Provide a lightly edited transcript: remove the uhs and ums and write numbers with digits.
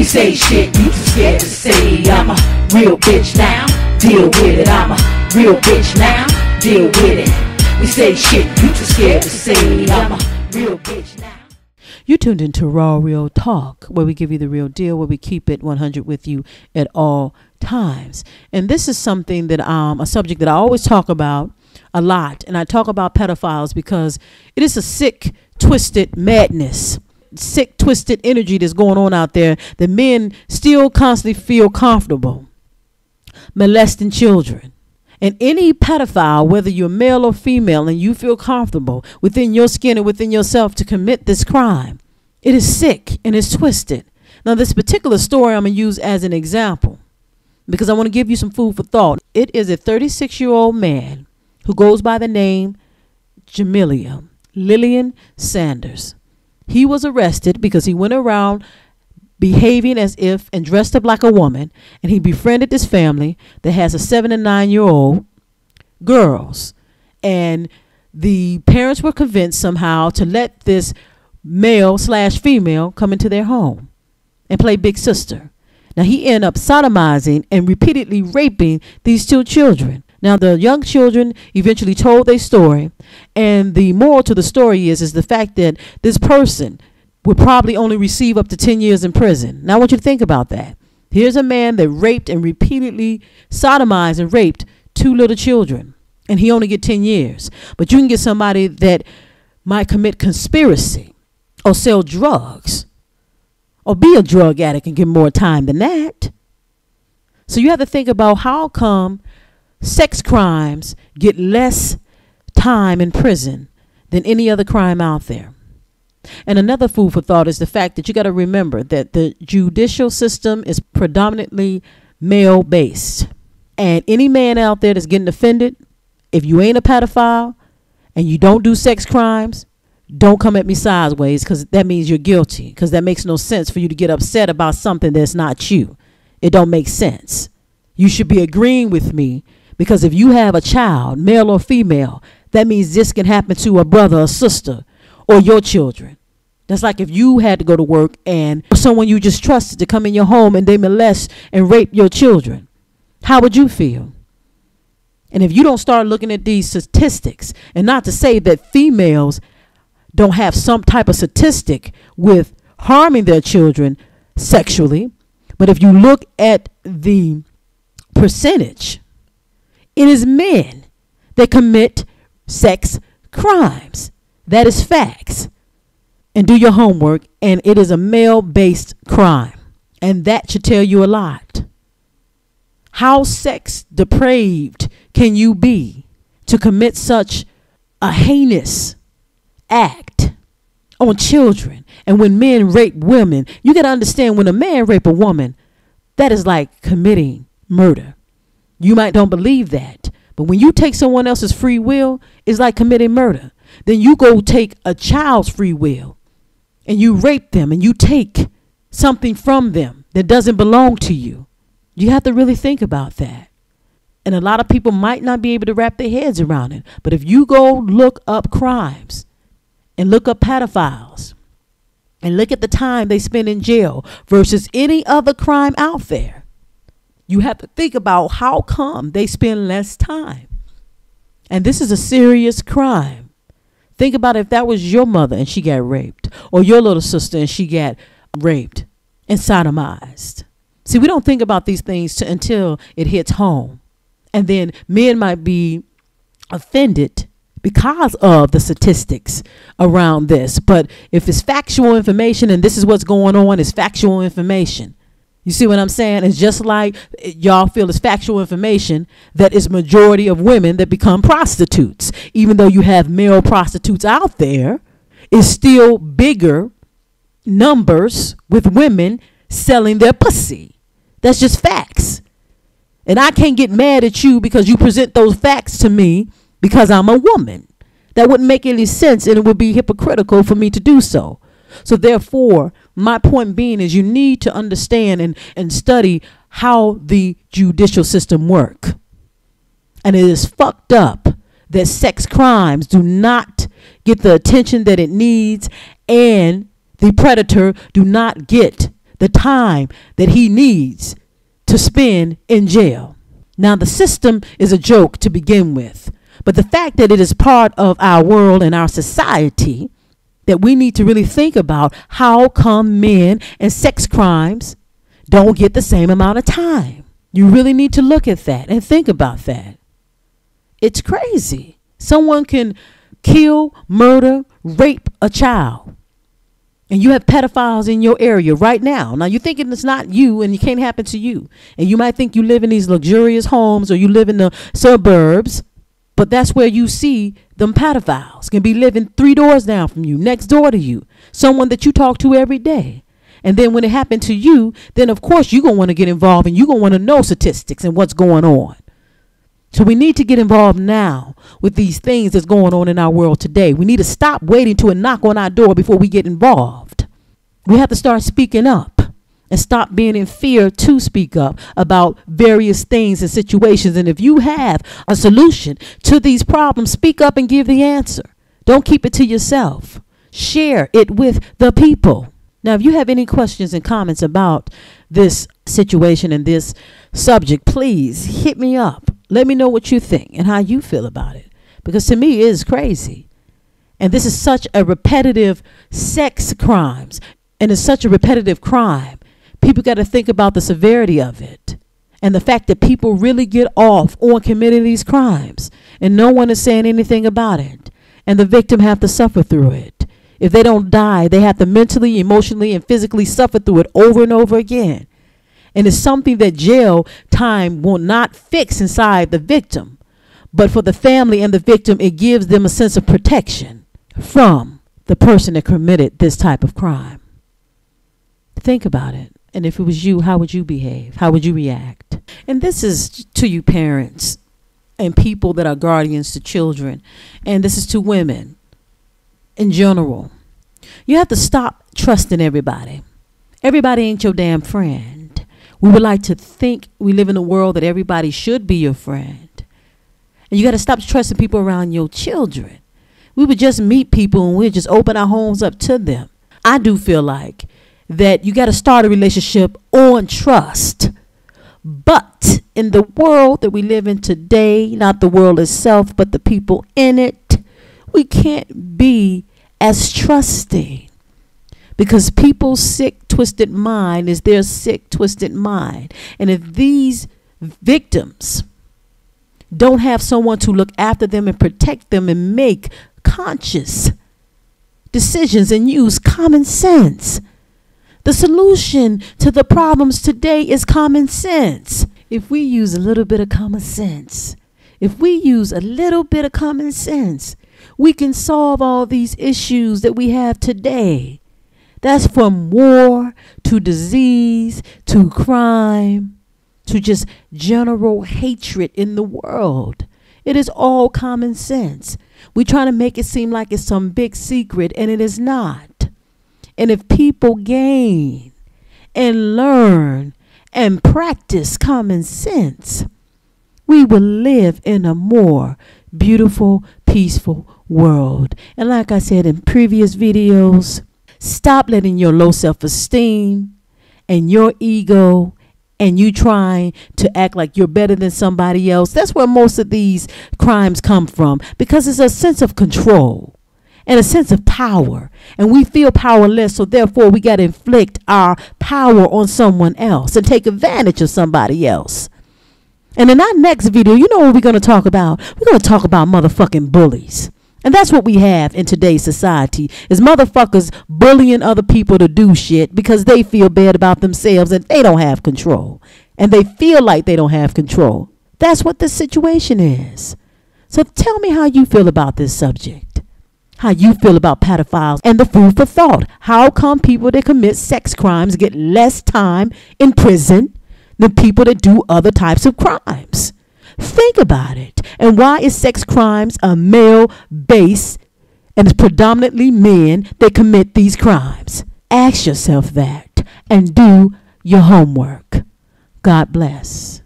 say shit you too scared to say. I'm a real bitch now, deal with it. I'm a real bitch now, deal with it. We say shit you too scared to say. I'm a real bitch now. You tuned into Raw Real Talk, where we give you the real deal, where we keep it 100 with you at all times. And this is something that a subject that I always talk about a lot. And I talk about pedophiles because it is a sick, twisted madness, sick, twisted energy that's going on out there that men still constantly feel comfortable molesting children. And any pedophile, whether you're male or female, and you feel comfortable within your skin and within yourself to commit this crime, it is sick and it's twisted. Now, this particular story I'm going to use as an example because I want to give you some food for thought. It is a 36-year-old man who goes by the name Lillian Sanders. He was arrested because he went around behaving as if and dressed up like a woman, and he befriended this family that has a 7 and 9-year-old girls, and the parents were convinced somehow to let this male/female come into their home and play big sister. Now he ended up sodomizing and repeatedly raping these 2 children. Now the young children eventually told their story, and the moral to the story is the fact that this person would probably only receive up to 10 years in prison. Now I want you to think about that. Here's a man that raped and repeatedly sodomized and raped 2 little children, and he only get 10 years. But you can get somebody that might commit conspiracy or sell drugs or be a drug addict and get more time than that. So you have to think about how come sex crimes get less time in prison than any other crime out there. And another food for thought is the fact that you got to remember that the judicial system is predominantly male based. And any man out there that's getting offended, if you ain't a pedophile and you don't do sex crimes, don't come at me sideways, because that means you're guilty, because that makes no sense for you to get upset about something that's not you. It don't make sense. You should be agreeing with me, because if you have a child, male or female, that means this can happen to a brother or sister or your children. That's like if you had to go to work and someone you just trusted to come in your home and they molest and rape your children. How would you feel? And if you don't start looking at these statistics, and not to say that females don't have some type of statistic with harming their children sexually, but if you look at the percentage, it is men that commit sex crimes. That is facts. And do your homework, and it is a male-based crime. And that should tell you a lot. How sex depraved can you be to commit such a heinous act on children? And when men rape women, you got to understand, when a man rape a woman, that is like committing murder. You might don't believe that, but when you take someone else's free will, it's like committing murder. Then you go take a child's free will and you rape them and you take something from them that doesn't belong to you. You have to really think about that. And a lot of people might not be able to wrap their heads around it. But if you go look up crimes and look up pedophiles and look at the time they spend in jail versus any other crime out there, you have to think about how come they spend less time. And this is a serious crime. Think about if that was your mother and she got raped, or your little sister and she got raped and sodomized. See, we don't think about these things until it hits home. And then men might be offended because of the statistics around this. But if it's factual information and this is what's going on, it's factual information. You see what I'm saying? It's just like y'all feel it's factual information that is majority of women that become prostitutes. Even though you have male prostitutes out there, it's still bigger numbers with women selling their pussy. That's just facts. And I can't get mad at you because you present those facts to me because I'm a woman. That wouldn't make any sense, and it would be hypocritical for me to do so. So therefore, my point being is you need to understand and study how the judicial system work. And it is fucked up that sex crimes do not get the attention that it needs, and the predator do not get the time that he needs to spend in jail. Now, the system is a joke to begin with, but the fact that it is part of our world and our society, that we need to really think about how come men and sex crimes don't get the same amount of time. You really need to look at that and think about that. It's crazy. Someone can kill, murder, rape a child. And you have pedophiles in your area right now. Now, you're thinking it's not you and it can't happen to you. And you might think you live in these luxurious homes or you live in the suburbs, but that's where you see them pedophiles can be living 3 doors down from you, next door to you, someone that you talk to every day. And then when it happened to you, then of course you're going to want to get involved and you're going to want to know statistics and what's going on. So we need to get involved now with these things that's going on in our world today. We need to stop waiting to a knock on our door before we get involved. We have to start speaking up and stop being in fear to speak up about various things and situations. And if you have a solution to these problems, speak up and give the answer. Don't keep it to yourself. Share it with the people. Now, if you have any questions and comments about this situation and this subject, please hit me up. Let me know what you think and how you feel about it. Because to me, it is crazy. And this is such a repetitive sex crimes. And it's such a repetitive crime. People got to think about the severity of it. And the fact that people really get off on committing these crimes. And no one is saying anything about it. And the victim have to suffer through it. If they don't die, they have to mentally, emotionally, and physically suffer through it over and over again. And it's something that jail time will not fix inside the victim. But for the family and the victim, it gives them a sense of protection from the person that committed this type of crime. Think about it. And if it was you, how would you behave? How would you react? And this is to you parents and people that are guardians to children. And this is to women in general. You have to stop trusting everybody. Everybody ain't your damn friend. We would like to think we live in a world that everybody should be your friend. And you got to stop trusting people around your children. We would just meet people and we'd just open our homes up to them. I do feel like that you got to start a relationship on trust. But in the world that we live in today, not the world itself, but the people in it, we can't be as trusting. Because people's sick, twisted mind is their sick, twisted mind. And if these victims don't have someone to look after them and protect them and make conscious decisions and use common sense, the solution to the problems today is common sense. If we use a little bit of common sense, we can solve all these issues that we have today. That's from war to disease to crime to just general hatred in the world. It is all common sense. We're trying to make it seem like it's some big secret, and it is not. And if people gain and learn and practice common sense, we will live in a more beautiful, peaceful world. And like I said in previous videos, stop letting your low self-esteem and your ego and you trying to act like you're better than somebody else. That's where most of these crimes come from, because it's a sense of control and a sense of power. And we feel powerless, so therefore we got to inflict our power on someone else and take advantage of somebody else. And in our next video, you know what we're going to talk about? We're going to talk about motherfucking bullies. And that's what we have in today's society, is motherfuckers bullying other people to do shit because they feel bad about themselves and they don't have control. And they feel like they don't have control. That's what the situation is. So tell me how you feel about this subject. How you feel about pedophiles and the food for thought. How come people that commit sex crimes get less time in prison than people that do other types of crimes? Think about it. And why is sex crimes a male base and it's predominantly men that commit these crimes? Ask yourself that and do your homework. God bless.